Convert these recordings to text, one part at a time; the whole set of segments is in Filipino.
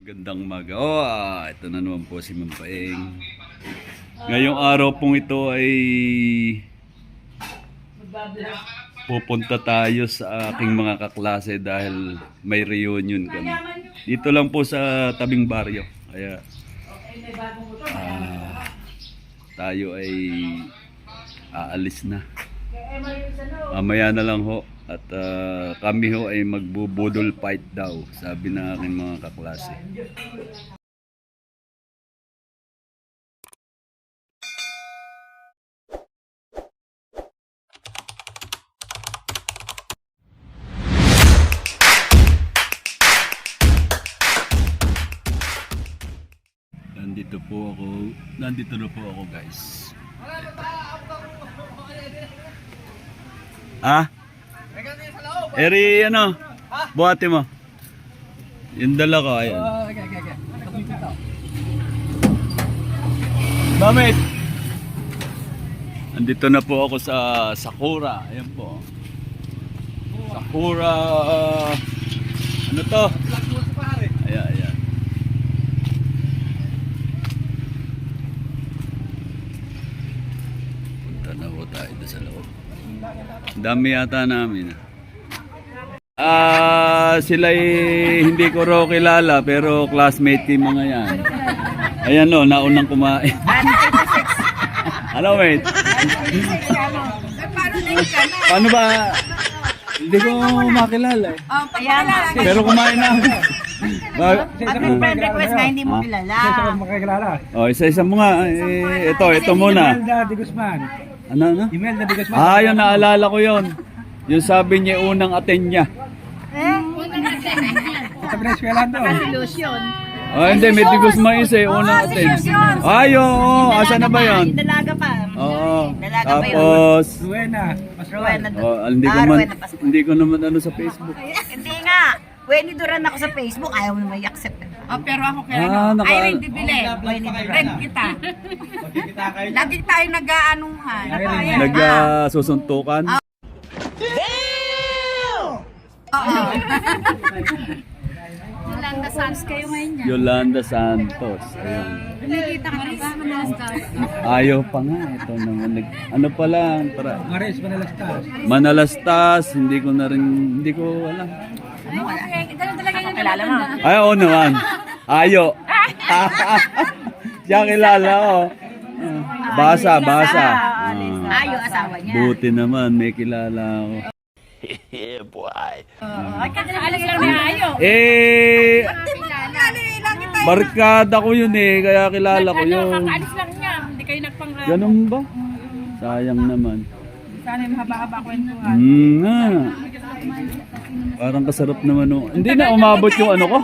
Gandang umaga. Ito na naman po si Ma'am Paeng. Ngayong araw pong ito ay pupunta tayo sa aking mga kaklase dahil may reunion kami. Dito lang po sa tabing baryo. Kaya tayo ay aalis na. Mamaya na lang ho. At kami ho ay magbubudol fight daw, sabi ng aking mga kaklase. Nandito na po ako guys. Eri, ano? Buhati mo. Yung dala ko, ayan. Bakit? Andito na po ako sa Sakura. Ayan po. Sakura. Ano to? Ayan, ayan. Punta na po tayo sa loob. Dami yata namin. Sila'y hindi ko raw kilala pero classmate yung mga yan. Ayan o, naunang kumain. Ano mate? Paano ba? Hindi ko makilala eh. Pero kumain na ako. Friend request nga hindi mo kilala. Isa-isa mo nga. Ito muna. Imelda de Guzman. Ano? Imelda de Guzman. Yun, naalala ko yun. Yung sabi niya unang attend niya. Sa Venezuela to. Resolution. Hindi, may digos mais eh, unang attend. Oo, asa na ba yun? Dalaga pa. Oo. Dalaga pa yun. Tapos, Rowena. Rowena. hindi ko naman ano sa Facebook. Hindi nga. Weni Duran ako sa Facebook. Ayaw mo naman i-accept. Pero ako kaya Irene Dibile. Weni Duran. Friend kita. Lagi tayo nag-aanuhan. Nagsusuntukan. Yolanda Santos kayo ngayon niya. Yolanda Santos. Ayun. Nakikita ka ba? Manalastas. Ayaw pa nga. Ito naman. Ano pa lang. Maris Manalastas. Manalastas. Hindi ko alam. Ganun talaga yung Kilala mo? Ay, oo naman. Ayo. Siya kilala ko. Basa. Ayo, asawa niya. Buti naman. May kilala ako. alis lang na ayo. Barkada ko yun eh. Kaya kilala ko yun. Alis lang niya. Hindi kayo nagpangramo. Ganun ba? Sayang naman. Sana yung mahaba-haba kwentuhan. Nga. Parang kasarap naman. Hindi na umabot yung ano ko.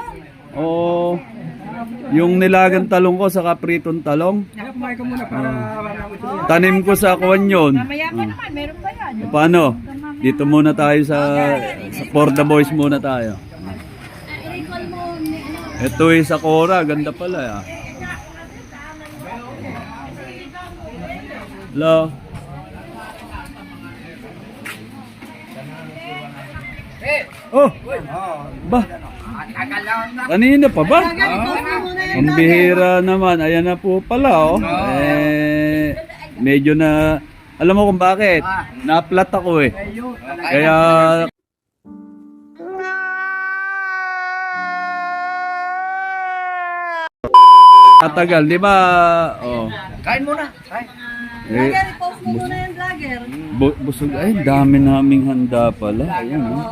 Yung nilagang talong ko sa kapritong talong. Kumain ka muna para Tanim ko sa kuwan yun. Mamaya pa naman. Meron pa yan. Paano? Dito muna tayo sa For the Boys muna tayo. Ito ay Sakura. Ganda pala. Hello. Oh! Ba? Kanina pa ba? Ang bihira naman. Ayan na po pala, oh. Medyo na... Alam mo kung bakit? Na-flat ako eh. Kaya... Tatagal, di ba? Oh. kain muna. Kain. Post mo muna yung vlogger. Busog. Ay, dami naming handa pala. Ayan, oh.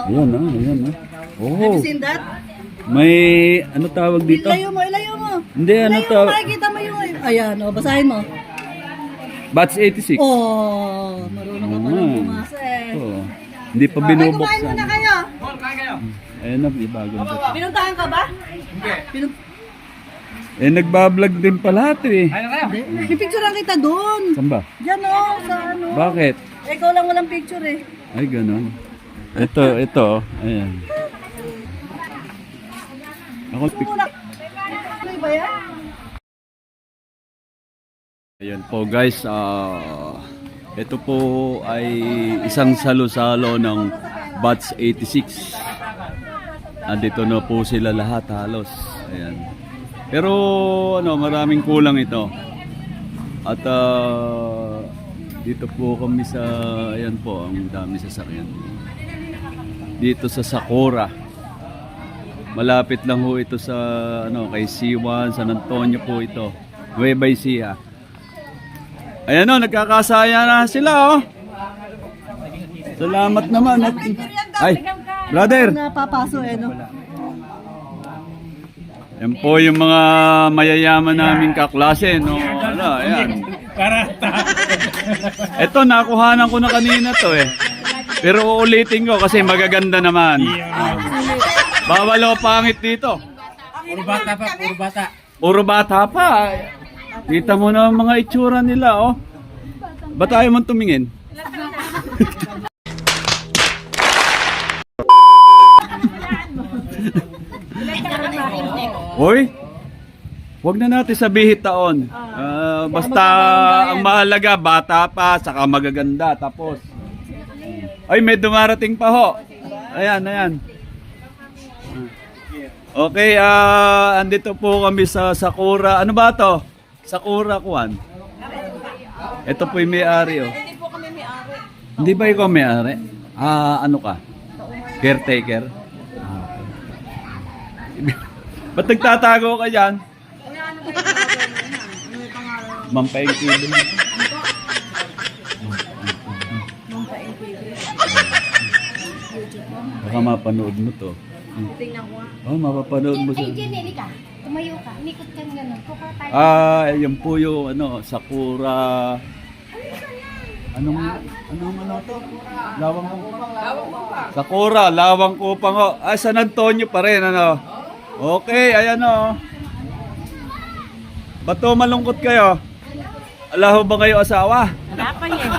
Ayan. Oh. Seen that? May ano tawag dito? Ilayo mo. Hindi, ano tawag? Makikita mo yung... Ayan, basahin mo. Batch 86. Marunong ka pala bumasa eh. Oh. Hindi pa binubuksan. Kumain muna kayo. Ayan na, may bagong dito. Pinuntahan ka ba? Nagbablog din pala ito eh. Pipicturean kita doon. Saan ba? Diyan sa ano. Bakit? Ikaw lang walang picture eh. Ay, ganun. Ito. Ayan. Ako, Ano ba yan? ayan po guys, ito po ay isang salo-salo ng Batch 86. andito na po sila lahat halos. Ayan. Pero ano, maraming kulang ito. At dito po kami sa, ayan po, ang dami sasakyan. Dito sa Sakura. Malapit lang ho ito sa ano, kay C1, San Antonio po ito. Nueva Ecija. Ayan o, nagkakasaya na sila oh. Salamat naman. Ay, brother. Napapaso eh, no? Yan po yung mga mayayaman naming kaklase, no? Ano, ayan. Ito, nakuhanan ko na kanina to eh. Pero uulitin ko kasi magaganda naman. Bawal o pangit dito. Puro bata pa, puro bata. Puro bata pa. Kita mo na ang mga itsura nila, oh. Ba't ayaw mong tumingin? Hoy, wag na natin sabihin taon. Basta ang mahalaga, bata pa, saka magaganda. Tapos, ay may dumarating pa ho. Ayan, ayan. Okay, andito po kami sa Sakura. Ano ba to? Sakura Kwan. Ito po yung may-ari oh. Hindi po kami may-ari. Hindi ba ikaw may-ari? Ano ka? Caretaker? Ba't nagtatago ka dyan? Mampaing TV. Baka mapanood mo to. Tingnan ko. Oh, mapapanood mo Ay, sa... Jenny, ka. Tumayo ka. Nikot ka gano'n. Kuka tayo. Yan po yung ano, Sakura... Anong to? Lawang Kupang. Sakura, Lawang Kupang ho. San Antonio pa rin, ano? Okay, ayan o. Ba't to malungkot kayo? Ala ho ba kayo asawa? Wala pa yan.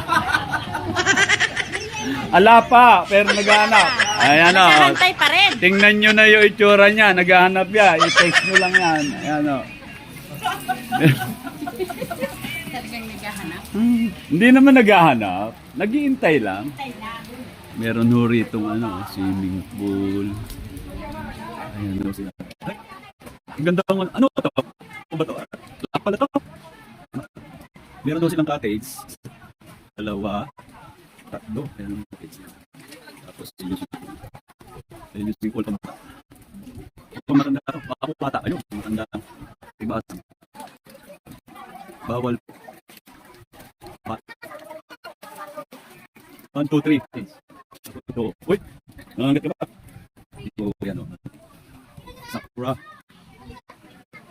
Ala pa, pero naghahanap. Ayan o. Nahantay pa rin. Tingnan nyo na yung itsura niya. Naghahanap yan. I-text nyo lang yan. Ayan o. Hindi naman naghahanap. Nag-iintay lang. Meron ho ritong ano, swimming pool. Ayan o sila. Ay, ang ganda ng ano to? Ano ba to? Lahat pala to. Meron daw silang cottage. Dalawa. Tatlo. Ayan ang cottage niya. Tapos yung swimming pool. Ito matanda to. Ako bata. Ayun. Matanda. Ibasa. Bawal. 1, 2, 3. Ito. Uy! Nangangat ka ba? Dito, yan o. Sakura.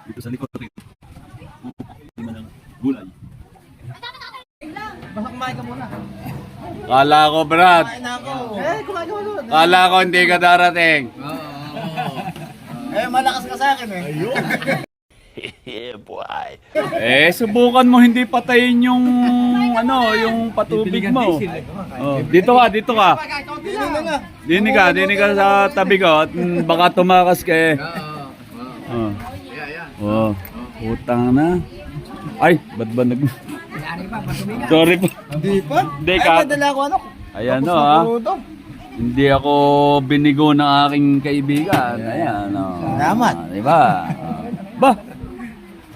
Dito sa likod rito. Tingnan ng gulay. Basta kumain ka muna. Kala ko, Brad. Kumain ka muna. Kala ko hindi ka darating. Malakas ka sa akin eh. Subukan mo hindi patayin yung ano, yung patubig mo. Oh, dito ka, dito ka. Dini ka sa tabi ko at baka tumakas ka eh. Oh. Utang na. Ay, ba't ba nag... Sorry po. Hindi pa? Hindi ka. Madala ko ano? Ayan o ha. Hindi ako binigo ng aking kaibigan. Ayan o. Salamat. Diba? Ba?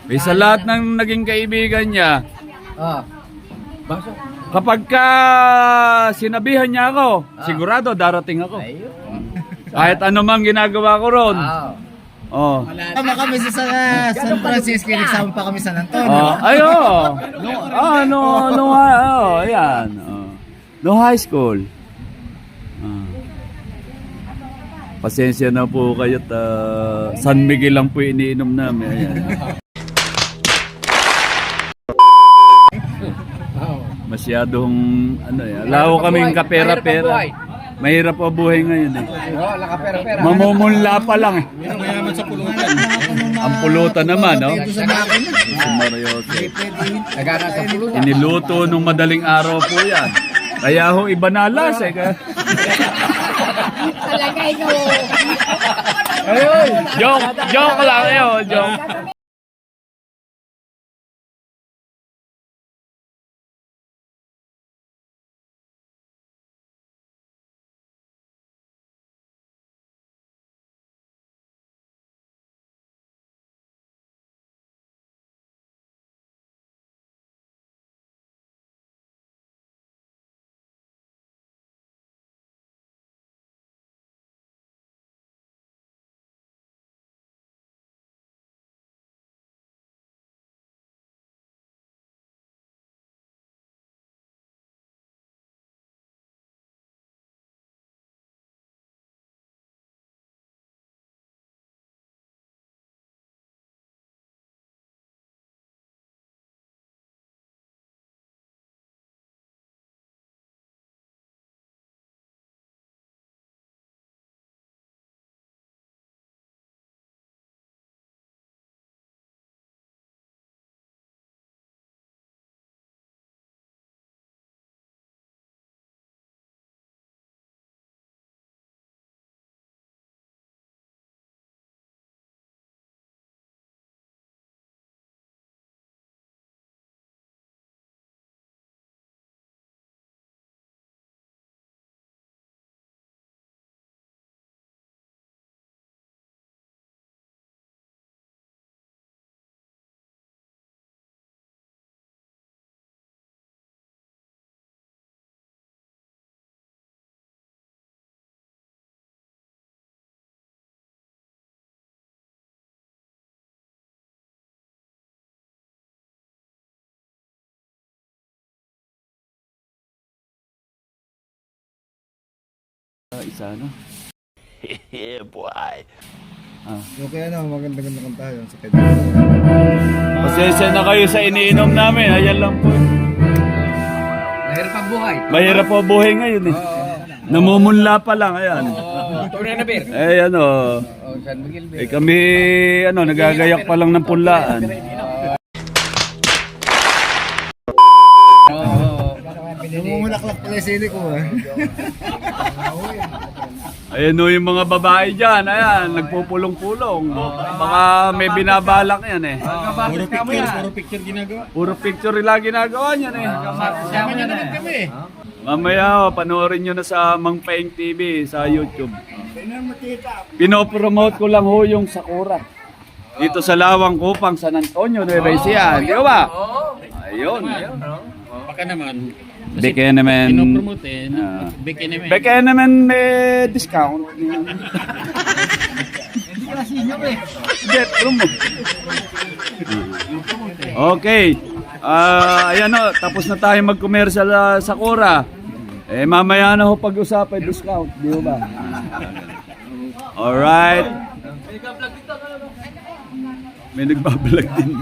May sa lahat ng naging kaibigan niya, Baso. kapag ka sinabihan niya ako, sigurado darating ako. Kahit ano mang ginagawa ko ron. Oh. Tama kami sa San Francisco, nagsama pa kami sa San Antonio. Ayo. Ayan. No high school. Pasensya na po kayo at San Miguel lang po iniinom namin. Ayan. Masyadong ano yan. Laho kaming kapera-pera. Mahirap po buhay ngayon eh. Oo, nakapera-pera. Mamumula pa lang eh. Mayaman sa pulutan. Ang pulutan naman, no? Sa makina. Si Marioso. Nagana sa pulutan. Iniluto nung madaling araw po yan. Kaya ho, iba na alas eh. Talagay no. Joke lang eh, joke. isa, no? Yeah, boy. Okay, maganda-ganda kanta yun sa kanya. Pasensya na kayo sa iniinom namin. Ayan lang po. Mahirap ang buhay. Mahirap po buhay ngayon eh. Namumunla pa lang, ayan. Tunay na beer. Eh, ano. San Miguel beer. Eh, kami, nagagayak pa lang ng punlaan. Namumulaklak pala yung sili ko Ayan o yung mga babae dyan, ayan, nagpupulong-pulong. Baka may binabalak yan eh. Puro picture ginagawa. Puro picture lang ginagawa niyan eh. Sama niya naman kami. Mamaya, panoorin nyo na sa Mang Paeng TV sa YouTube. Pinopromote ko lang ho yung Sakura. Dito sa Lawang Kupang, San Antonio, Nueva Ecija. Di ba? Ayun. Baka naman. Beke naman. Pinopromote eh. Beke naman may discount. Get promo. Okay. Ayan o, tapos na tayo mag-commercial sa Sakura. Eh, mamaya na ho pag-usapan discount. Di ba? Alright. May nagbablog din.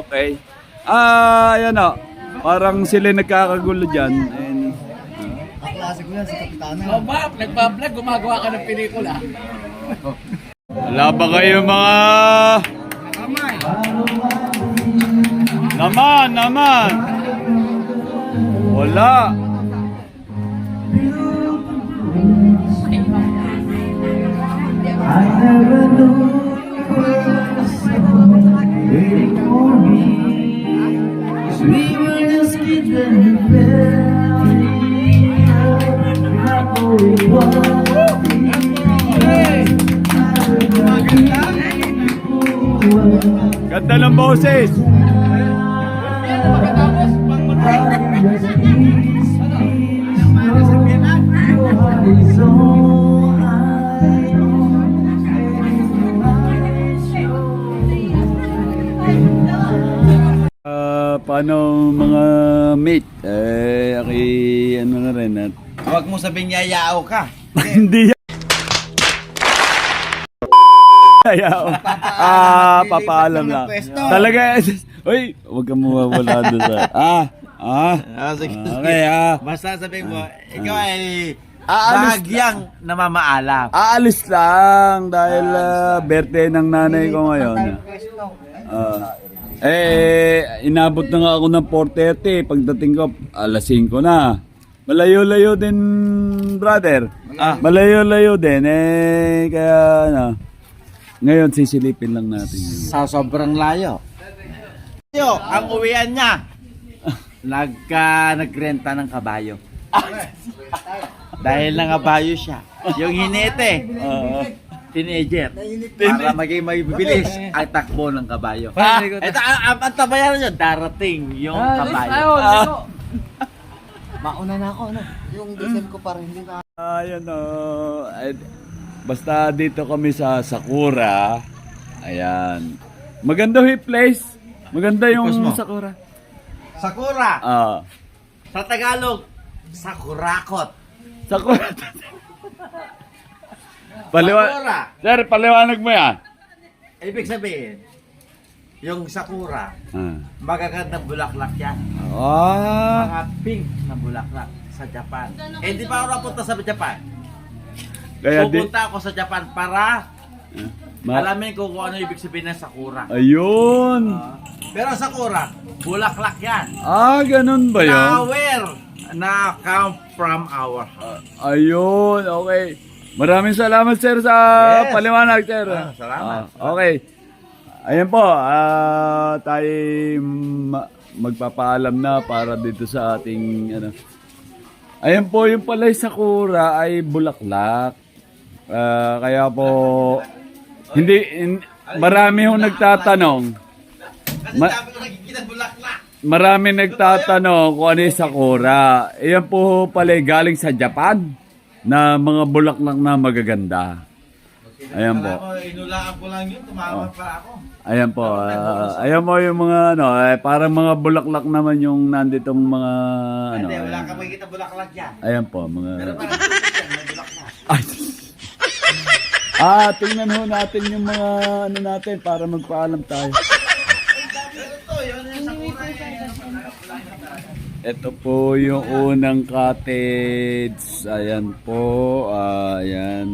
Okay. Ayan o. Parang sila nagkakagulo dyan. And, Klase ko yan sa Kapitana. Nagpa-vlog, gumagawa ka ng pelikula. wala ba kayo mga... Naman. Wala. Ganda ng boses. Paano mga mate? Ano na rin at Huwag mo sabing yayao ka. hindi yan. Papaalam lang. Talaga, uy, huwag kang mawawala doon sa... Okay, Basta sabihin mo, ikaw ay Aalis bahagyang namamaalam. Aalis lang dahil birthday ng nanay ko ngayon. Inabot na nga ako ng 4:30. Pagdating ko, alas 5 na. Malayo-layo din, brother. Malayo-layo din. Kaya ngayon sisilipin lang natin. Sa sobrang layo. Ang uwian niya, nagrenta ng kabayo. Dahil nangabayo siya. Yung hinete, teenager. Para maging mabibilis ang takbo ng kabayo. Ito, ang tabayan niya, darating yung kabayo. Mauna na ako, Yung diesel ko parang hindi na. Ayan basta dito kami sa Sakura. Ayan. Maganda yung place. Maganda yung Sakura. Sakura. Sa Tagalog, Sakurakot. Sakura. Sakura. Sir, paliwanag mo yan. Ibig sabihin, yung Sakura, magagandang bulaklak yan. Mga pink na bulaklak sa Japan. Hindi pa ako napunta sa Japan. Kaya Pupunta ako sa Japan para alamin ko kung ano ibig sabihin ng Sakura. Ayun. Pero Sakura, bulaklak yan. Ganun ba yun? Flower na come from our heart. Ayun, okay. Maraming salamat sir sa paliwanag sir. Salamat. Okay. Ayan po, tayo magpapaalam na para dito sa ating Ayan po, yung pala yung Sakura ay bulaklak. Kaya po marami hong nagtatanong. Marami nagtatanong kung ano yung Sakura. Ayan po pala galing sa Japan na mga bulaklak na magaganda. Ayan po. Ako, inulaan ko lang yun, tumawag pa ako. Ayan po. Ayan po yung mga ano, parang mga bulaklak naman yung nanditong mga ano. Hindi, wala ayan. ka makikita bulaklak yan. Ayan po, mga... Pero parang tubig yan, may bulaklak. Ay! Tingnan ho natin yung mga ano natin para magpaalam tayo. Ito, yun yung sakura yan. Ito po yung unang cottage. Ayan po. Ayan.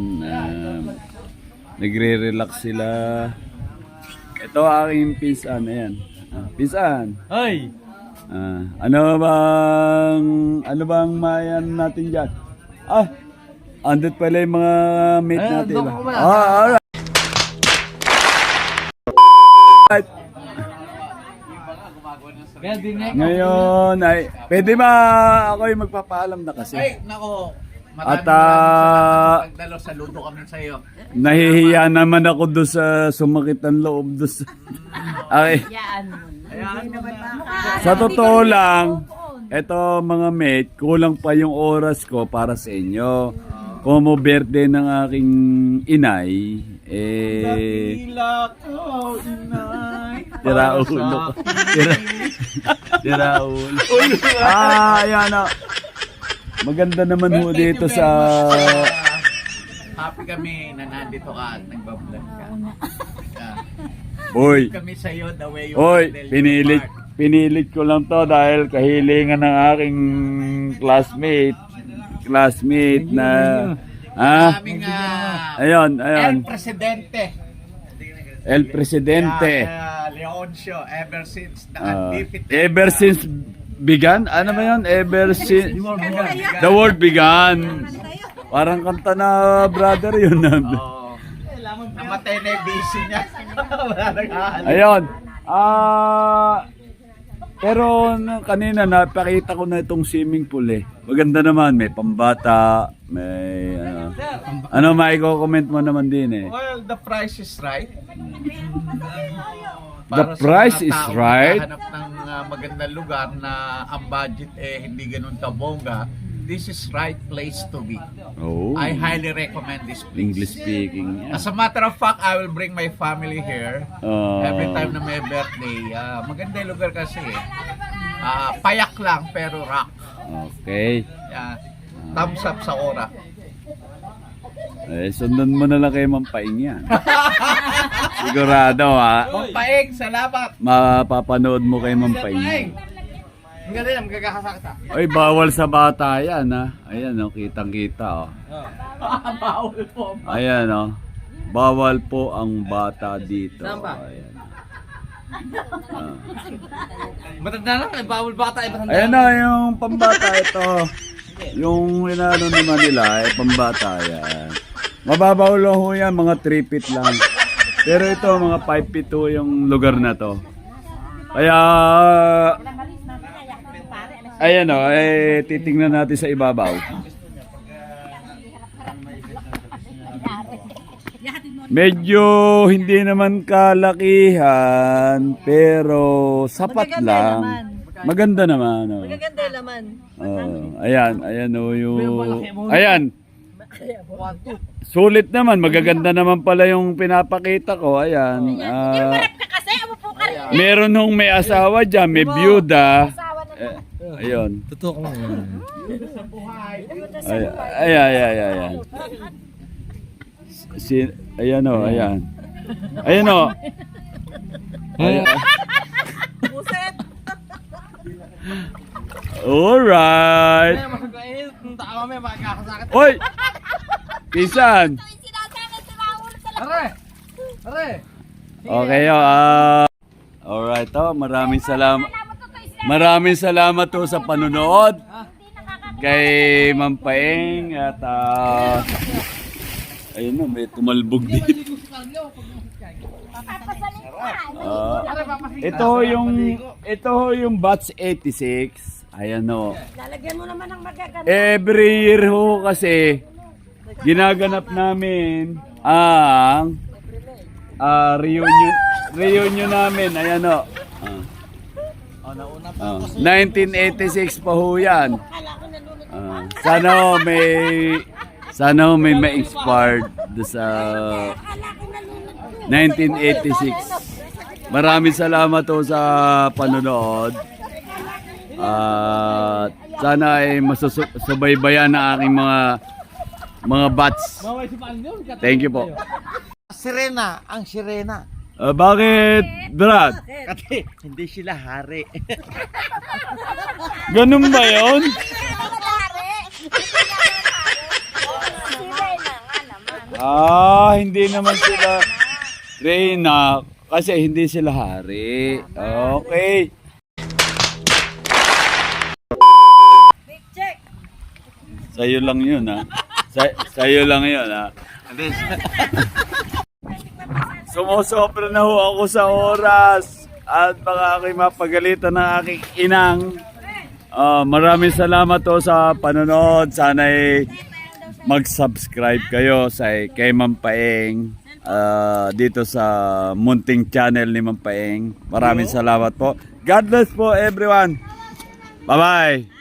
Nagre-relax sila. Ito aking pinsan. Ayan. Pinsan. Ay! Ano bang mayan natin dyan? Andit pala yung mga mate natin. doon ko muna. Alright. Ngayon ay pwede ba ako yung magpapaalam na kasi? Ay, nako. At, Maraming nagdalo, saludo kami sa iyo. Nahihiya naman ako doon sa sumakit ang loob doon sa... Okay. Sa totoo lang, eto mga mate, kulang pa yung oras ko para sa inyo. Como birthday ng aking inay, tira ulo. Tira ulo. Ayan o. Maganda naman ho dito sa... Happy kami na nandito ka at nagbablog ka. Uy, Kami sa iyo, the way you Oy, handle your part. pinilit ko lang to dahil kahilingan ng aking classmate na Aming ayun. El Presidente. El Presidente. Leoncio, ever since Ah, nakadipit. ever since began? Ano ba yun? Ever since the world began. Parang kanta na brother yun. Oo. Namatay na yung busy niya. Wala nag-aalis. Ayun. Pero kanina napakita ko na itong swimming pool eh. Maganda naman, may pambata, may ano maiko-comment mo naman din eh. Well, the price is right. The Para sa price mga is taong right. naghahanap ng magandang lugar na ang budget hindi ganun kabongga, this is right place to be. Oh, I highly recommend this place. English speaking. As a matter of fact, I will bring my family here every time na may birthday. Maganda yung lugar kasi. Payak lang pero rock. Okay. Thumbs up sa ora. Sundan mo na lang kay Mampaing yan. Sigurado ha. Paeng, salamat. Mapapanood mo kay Mampaing. Ang galing, magkakasakit ha. Ay, bawal sa bata yan ha. Ayan oh, kitang-kita oh. Bawal po. Ayan oh. Bawal po ang bata dito. Ayan. Matanda lang, bawal bata, matanda. Ayan na yung pambata ito. Yung inano naman nila, pambata yan. Mababaw lang ho yan, mga 3 feet lang. Pero ito, mga 5 feet ho yung lugar na to. Kaya, ayan o, titingnan natin sa ibabaw. Medyo hindi naman kalakihan, pero sapat lang. Maganda naman. Oh. Maganda yung laman. Ayan o yung... Ayan. Sulit naman, magaganda naman pala yung pinapakita ko. Ayan. Kasi, amo po ka rin. Meron hong may asawa dyan, may byuda. Ayun. Totoo ko lang. Ayan. Ayan o, ayan. Ayan o. Ayan. Alright. Hoy! Pisan! Okay o. Alright o, maraming salamat. Maraming salamat to sa panonood kay Ma'am Paeng at ayun na, may tumalbog dito. Ito yung batch 86. Ayan o. Lalagyan mo naman ng magaganda. Every year ho kasi ginaganap namin ang reunion namin. Ayan o. 1986 pa ho yan. Sana ho may ma-inspired sa 1986. Maraming salamat po sa panonood. At sana ay masusubaybayan na aking mga bats. Thank you po. Sirena, ang sirena. Bakit, Brad? Kasi hindi sila hari. Ganun ba yun? Hindi naman sila Reyna kasi hindi sila hari. Okay. Sa'yo lang yun, ha? Sa'yo lang yun, ha? Sumusobra na ho ako sa oras at baka ako'y mapagalitan ng aking inang. Maraming salamat ho sa panonood. Sana'y mag-subscribe kayo sa kay Ma'am Paeng dito sa munting channel ni Ma'am Paeng. Maraming salamat po. God bless po everyone. Bye-bye.